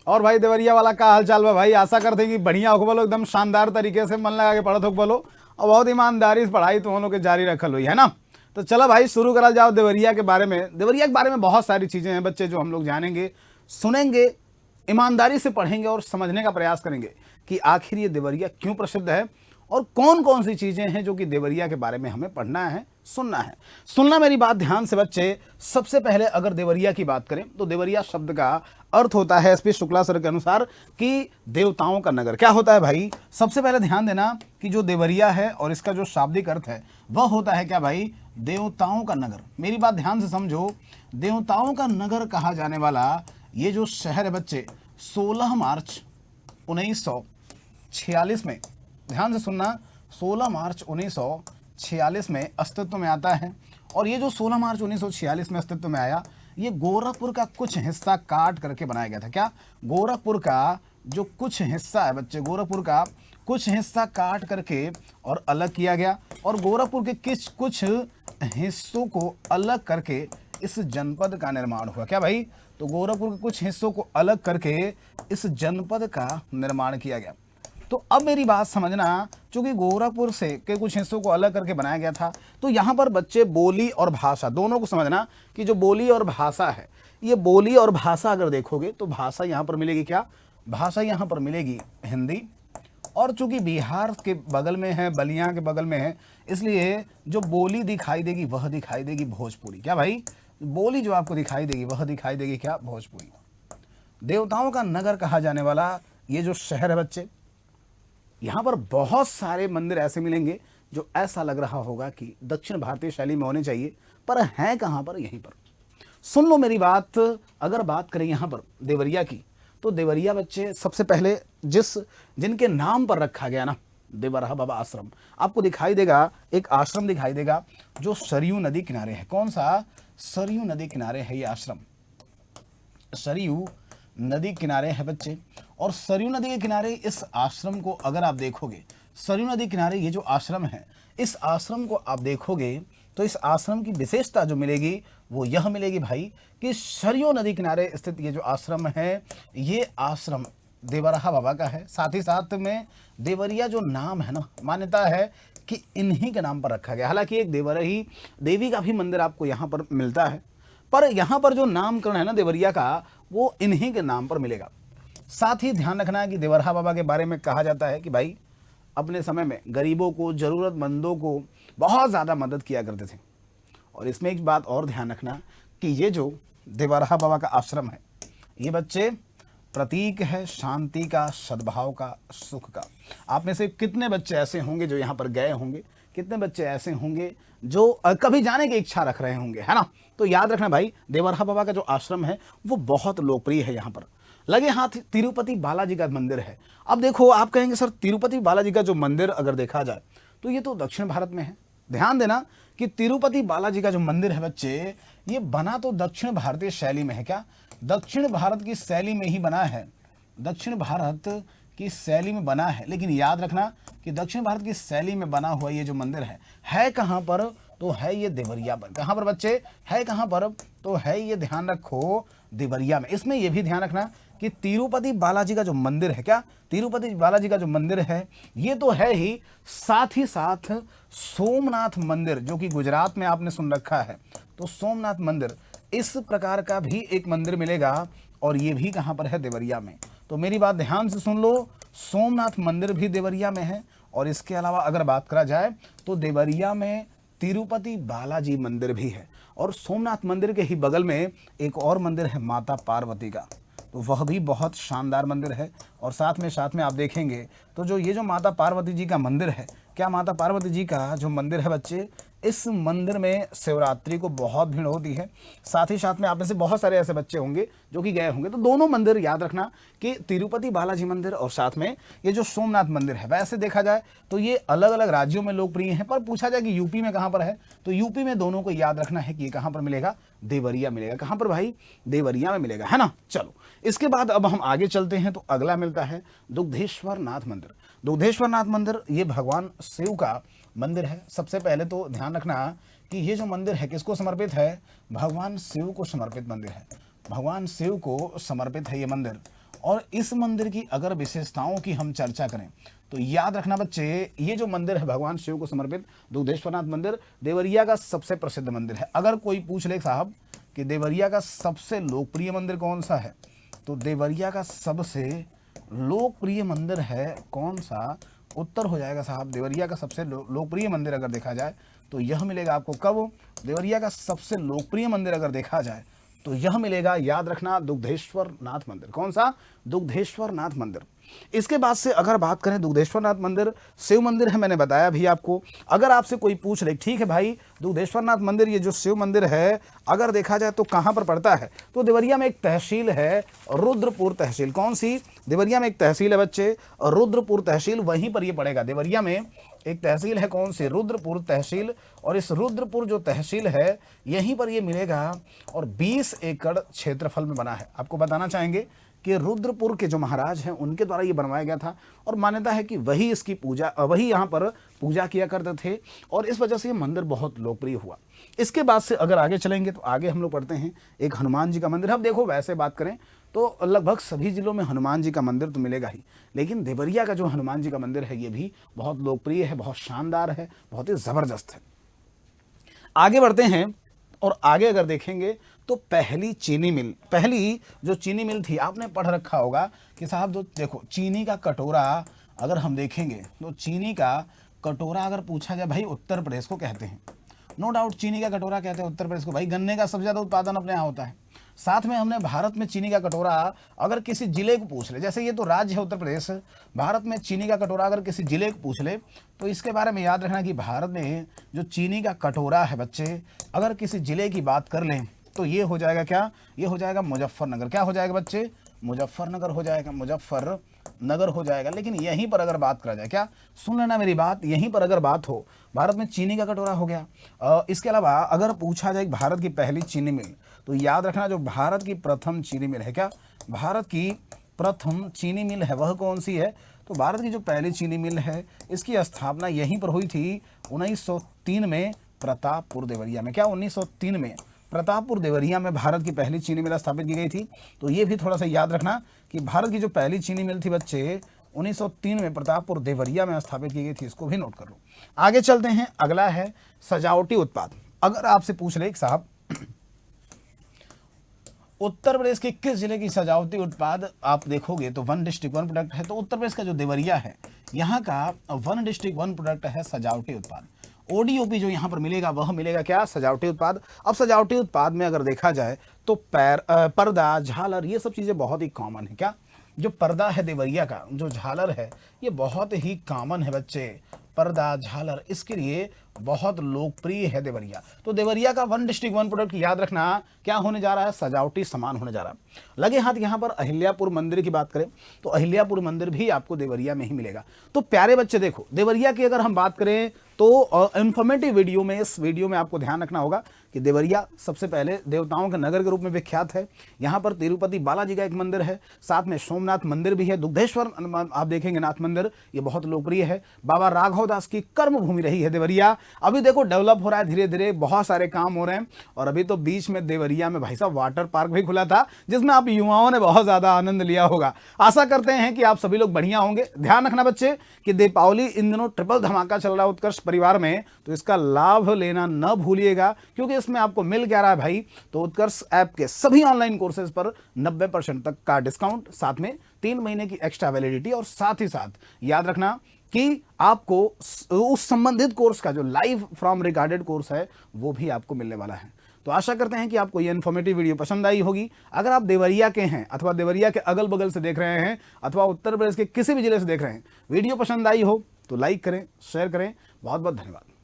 और भाई देवरिया वाला का हाल चाल बा भाई? आशा करते हैं कि बढ़िया हो बोलो, एकदम शानदार तरीके से मन लगा के पढ़त हो बोलो, और बहुत ईमानदारी से पढ़ाई तुम लोग के जारी रखल हुई है ना। तो चलो भाई शुरू करा जाओ देवरिया के बारे में। देवरिया के बारे में बहुत सारी चीज़ें हैं बच्चे जो हम लोग जानेंगे, सुनेंगे, ईमानदारी से पढ़ेंगे और समझने का प्रयास करेंगे कि आखिर ये देवरिया क्यों प्रसिद्ध है और कौन कौन सी चीज़ें हैं जो कि देवरिया के बारे में हमें पढ़ना है, सुनना है। सुनना मेरी बात ध्यान से बच्चे। सबसे पहले अगर देवरिया की बात करें तो देवरिया शब्द का अर्थ होता है एसपी शुक्ला सर के अनुसार कि देवताओं का नगर। क्या होता है भाई? सबसे पहले ध्यान देना कि जो देवरिया है और इसका जो शाब्दिक अर्थ है वह होता है क्या भाई? देवताओं का नगर। मेरी बात ध्यान से समझो, देवताओं का नगर कहा जाने वाला ये जो शहर है बच्चे, 16 मार्च 1946 में, ध्यान से सुनना, 16 मार्च 1946 में अस्तित्व में आता है। और ये जो 16 मार्च 1946 में अस्तित्व में आया, ये गोरखपुर का कुछ हिस्सा काट करके बनाया गया था। क्या? गोरखपुर का जो कुछ हिस्सा है बच्चे, गोरखपुर का कुछ हिस्सा काट करके और अलग किया गया, और गोरखपुर के कुछ हिस्सों को अलग करके इस जनपद का निर्माण हुआ। क्या भाई? तो गोरखपुर के कुछ हिस्सों को अलग करके इस जनपद का निर्माण किया गया। तो अब मेरी बात समझना, चूंकि गोरखपुर से के कुछ हिस्सों को अलग करके बनाया गया था, तो यहाँ पर बच्चे बोली और भाषा दोनों को समझना कि जो बोली और भाषा है, ये बोली और भाषा अगर देखोगे तो भाषा यहाँ पर मिलेगी क्या? भाषा यहाँ पर मिलेगी हिंदी। और चूंकि बिहार के बगल में है, बलिया के बगल में है, इसलिए जो बोली दिखाई देगी वह दिखाई देगी भोजपुरी। क्या भाई? बोली जो आपको दिखाई देगी वह दिखाई देगी क्या? भोजपुरी। देवताओं का नगर कहा जाने वाला ये जो शहर है बच्चे, यहाँ पर बहुत सारे मंदिर ऐसे मिलेंगे जो ऐसा लग रहा होगा कि दक्षिण भारतीय शैली में होने चाहिए, पर हैं कहाँ पर? यहीं पर। सुन लो मेरी बात। अगर बात करें यहाँ पर देवरिया की, तो देवरिया बच्चे सबसे पहले जिनके नाम पर रखा गया ना, देवरहा बाबा आश्रम, आपको दिखाई देगा, एक आश्रम दिखाई देगा जो सरयू नदी किनारे है। कौन सा? सरयू नदी किनारे है ये आश्रम, सरयू नदी किनारे है बच्चे। और सरयू नदी के किनारे इस आश्रम को अगर आप देखोगे, सरयू नदी किनारे ये जो आश्रम है, इस आश्रम को आप देखोगे तो इस आश्रम की विशेषता जो मिलेगी वो यह मिलेगी भाई कि सरयू नदी किनारे स्थित ये जो आश्रम है, ये आश्रम देवरहा बाबा का है। साथ ही साथ में देवरिया जो नाम है ना, मान्यता है कि इन्हीं के नाम पर रखा गया। हालांकि एक देवरही देवी का भी मंदिर आपको यहाँ पर मिलता है, पर यहाँ पर जो नामकरण है ना देवरिया का, वो इन्हीं के नाम पर मिलेगा। साथ ही ध्यान रखना है कि देवरहा बाबा के बारे में कहा जाता है कि भाई अपने समय में गरीबों को, ज़रूरतमंदों को बहुत ज़्यादा मदद किया करते थे। और इसमें एक बात और ध्यान रखना कि ये जो देवरहा बाबा का आश्रम है, ये बच्चे प्रतीक है शांति का, सद्भाव का, सुख का। आप में से कितने बच्चे ऐसे होंगे जो यहाँ पर गए होंगे? कितने बच्चे ऐसे होंगे जो कभी जाने की इच्छा रख रहे होंगे, है ना? तो याद रखना भाई, देवरहा बाबा का जो आश्रम है वो बहुत लोकप्रिय है। यहाँ पर लगे हाथ तिरुपति बालाजी का मंदिर है। अब देखो, आप कहेंगे सर तिरुपति बालाजी का जो मंदिर अगर देखा जाए तो ये तो दक्षिण भारत में है। ध्यान देना कि तिरुपति बालाजी का जो मंदिर है बच्चे, ये बना तो दक्षिण भारतीय शैली में है। क्या? दक्षिण भारत की शैली में ही बना है, दक्षिण भारत की शैली में बना है। लेकिन याद रखना कि दक्षिण भारत की शैली में बना हुआ ये जो मंदिर है कहाँ पर? तो है ये देवरिया पर। कहाँ पर बच्चे? है कहाँ पर? तो है ये, ध्यान रखो, देवरिया में। इसमें यह भी ध्यान रखना कि तिरुपति बालाजी का जो मंदिर है, क्या? तिरुपति बालाजी का जो मंदिर है ये तो है ही, साथ ही साथ सोमनाथ मंदिर जो कि गुजरात में आपने सुन रखा है, तो सोमनाथ मंदिर, इस प्रकार का भी एक मंदिर मिलेगा, और ये भी कहाँ पर है? देवरिया में। तो मेरी बात ध्यान से सुन लो, सोमनाथ मंदिर भी देवरिया में है। और इसके अलावा अगर बात करा जाए तो देवरिया में तिरुपति बालाजी मंदिर भी है, और सोमनाथ मंदिर के ही बगल में एक और मंदिर है माता पार्वती का, तो वह भी बहुत शानदार मंदिर है। और साथ में आप देखेंगे तो जो ये जो माता पार्वती जी का मंदिर है, क्या माता पार्वती जी का जो मंदिर है बच्चे, इस मंदिर में शिवरात्रि को बहुत भीड़ होती है। साथ ही साथ में आप में से बहुत सारे ऐसे बच्चे होंगे जो कि गए होंगे। तो दोनों मंदिर याद रखना कि तिरुपति बालाजी मंदिर और साथ में ये जो सोमनाथ मंदिर है, वैसे देखा जाए तो ये अलग अलग राज्यों में लोकप्रिय हैं, पर पूछा जाए कि यूपी में कहाँ पर है, तो यूपी में दोनों को याद रखना है कि ये कहाँ पर मिलेगा? देवरिया मिलेगा। कहाँ पर भाई? देवरिया में मिलेगा, है ना? चलो, इसके बाद अब हम आगे चलते हैं तो अगला मिलता है दुग्धेश्वर नाथ मंदिर। दुग्धेश्वर नाथ मंदिर ये भगवान शिव का मंदिर है। सबसे पहले तो ध्यान रखना कि ये जो मंदिर है किसको समर्पित है? भगवान शिव को समर्पित मंदिर है। भगवान शिव को समर्पित है ये मंदिर। और इस मंदिर की अगर विशेषताओं की हम चर्चा करें तो याद रखना बच्चे, ये जो मंदिर है भगवान शिव को समर्पित दुग्धेश्वरनाथ मंदिर देवरिया का सबसे प्रसिद्ध मंदिर है। अगर कोई पूछ ले साहब कि देवरिया का सबसे लोकप्रिय मंदिर कौन सा है, तो देवरिया का सबसे लोकप्रिय मंदिर है कौन सा, उत्तर हो जाएगा साहब देवरिया का सबसे लोकप्रिय मंदिर अगर देखा जाए तो यह मिलेगा आपको। कब? देवरिया का सबसे लोकप्रिय मंदिर अगर देखा जाए तो यह मिलेगा, याद रखना, दुग्धेश्वर नाथ मंदिर। कौन सा? दुग्धेश्वर नाथ मंदिर। इसके बाद से अगर बात करें दुग्धेश्वर नाथ मंदिर शिव मंदिर है, मैंने बताया भी आपको। अगर आपसे कोई पूछ ले ठीक है भाई दुग्धेश्वर नाथ मंदिर ये जो शिव मंदिर है अगर देखा जाए तो कहाँ पर पड़ता है, तो देवरिया में एक तहसील है रुद्रपुर तहसील। कौन सी? देवरिया में एक तहसील है बच्चे रुद्रपुर तहसील, वहीं पर ये पड़ेगा। देवरिया में एक तहसील है कौन सी? रुद्रपुर तहसील। और इस रुद्रपुर जो तहसील है यहीं पर ये मिलेगा और 20 एकड़ क्षेत्रफल में बना है। आपको बताना चाहेंगे कि रुद्रपुर के जो महाराज हैं उनके द्वारा ये बनवाया गया था और मान्यता है कि वही इसकी पूजा, वही यहाँ पर पूजा किया करते थे और इस वजह से ये मंदिर बहुत लोकप्रिय हुआ। इसके बाद से अगर आगे चलेंगे तो आगे हम लोग पढ़ते हैं एक हनुमान जी का मंदिर। अब देखो वैसे बात करें तो लगभग सभी जिलों में हनुमान जी का मंदिर तो मिलेगा ही, लेकिन देवरिया का जो हनुमान जी का मंदिर है ये भी बहुत लोकप्रिय है, बहुत शानदार है, बहुत ही ज़बरदस्त है। आगे बढ़ते हैं और आगे अगर देखेंगे तो पहली चीनी मिल, पहली जो चीनी मिल थी आपने पढ़ रखा होगा कि साहब जो देखो चीनी का कटोरा अगर हम देखेंगे तो चीनी का कटोरा अगर पूछा जाए भाई उत्तर प्रदेश को कहते हैं, नो डाउट चीनी का कटोरा कहते हैं उत्तर प्रदेश को। भाई गन्ने का सबसे ज़्यादा उत्पादन अपने यहाँ होता है। साथ में हमने भारत में चीनी का कटोरा अगर किसी जिले को पूछ ले, जैसे ये तो राज्य है उत्तर प्रदेश, भारत में चीनी का कटोरा अगर किसी जिले को पूछ ले तो इसके बारे में याद रखना कि भारत में जो चीनी का कटोरा है बच्चे अगर किसी जिले की बात कर लें तो ये हो जाएगा क्या? ये हो जाएगा मुजफ्फरनगर। क्या हो जाएगा बच्चे? मुजफ्फरनगर हो जाएगा, मुजफ्फरनगर हो जाएगा। लेकिन यहीं पर अगर बात करा जाए, क्या सुन लेना मेरी बात, यहीं पर अगर बात हो भारत में चीनी का कटोरा हो गया। इसके अलावा अगर पूछा जाए भारत की पहली चीनी मिल तो याद रखना जो भारत की प्रथम चीनी मिल है, क्या भारत की प्रथम चीनी मिल है वह कौन सी है? तो भारत की जो पहली चीनी मिल है इसकी स्थापना यहीं पर हुई थी 1903 में प्रतापपुर देवरिया में। क्या 1903 में प्रतापपुर देवरिया में भारत की पहली चीनी मिल स्थापित की गई थी। तो ये भी थोड़ा सा याद रखना कि भारत की जो पहली चीनी मिल थी बच्चे 1903 में प्रतापपुर देवरिया में स्थापित की गई थी, इसको भी नोट कर लो। आगे चलते हैं, अगला है सजावटी उत्पाद। अगर आपसे पूछ ले साहब उत्तर प्रदेश के किस जिले की सजावटी उत्पाद आप देखोगे तो वन डिस्ट्रिक्ट वन प्रोडक्ट है, तो उत्तर प्रदेश का जो देवरिया है यहाँ का वन डिस्ट्रिक्ट वन प्रोडक्ट है सजावटी उत्पाद। ओडीओपी जो यहाँ पर मिलेगा वह मिलेगा क्या? सजावटी उत्पाद। अब सजावटी उत्पाद में अगर देखा जाए तो पर्दा, झालर, ये सब चीज़ें बहुत ही कॉमन है। क्या जो पर्दा है देवरिया का, जो झालर है ये बहुत ही कॉमन है बच्चे। पर्दा, झालर इसके लिए बहुत लोकप्रिय है देवरिया। तो देवरिया का वन डिस्ट्रिक्ट वन प्रोडक्ट याद रखना क्या होने जा रहा है? सजावटी सामान होने जा रहा है। लगे हाथ यहाँ पर अहिल्यापुर मंदिर की बात करें तो अहिल्यापुर मंदिर भी आपको देवरिया में ही मिलेगा। तो प्यारे बच्चे देखो देवरिया की अगर हम बात करें तो इन्फॉर्मेटिव वीडियो में, इस वीडियो में आपको ध्यान रखना होगा कि देवरिया सबसे पहले देवताओं के नगर के रूप में विख्यात है। यहाँ पर तिरुपति बालाजी का एक मंदिर है, साथ में सोमनाथ मंदिर भी है, दुग्धेश्वर आप देखेंगे नाथ मंदिर ये बहुत लोकप्रिय है। बाबा राघव दास की कर्म भूमि रही है देवरिया। अभी देखो डेवलप हो रहा है धीरे धीरे, बहुत सारे काम हो रहे हैं और अभी तो बीच में देवरिया में भाई साहब वाटर पार्क भी खुला था जिसमें आप युवाओं ने बहुत ज़्यादा आनंद लिया होगा। आशा करते हैं कि आप सभी लोग बढ़िया होंगे। ध्यान रखना बच्चे कि दीपावली इन दिनों ट्रिपल धमाका चल रहा है उत्कर्ष परिवार में, तो इसका लाभ लेना न भूलिएगा क्योंकि इसमें आपको मिल क्या रहा है भाई, तो उत्कर्ष ऐप के सभी ऑनलाइन कोर्सेज पर 90% तक का डिस्काउंट, साथ में 3 महीने की एक्स्ट्रा वैलिडिटी और साथ ही साथ याद रखना कि आपको उस संबंधित कोर्स का जो लाइव फ्रॉम रिकॉर्डेड कोर्स है वो भी आपको मिलने वाला है। तो आशा करते हैं कि आपको ये इन्फॉर्मेटिव वीडियो पसंद आई होगी। अगर आप देवरिया के हैं अथवा देवरिया के अगल बगल से देख रहे हैं अथवा उत्तर प्रदेश के किसी भी जिले से देख रहे हैं, वीडियो पसंद आई हो तो लाइक करें, शेयर करें। बहुत बहुत धन्यवाद।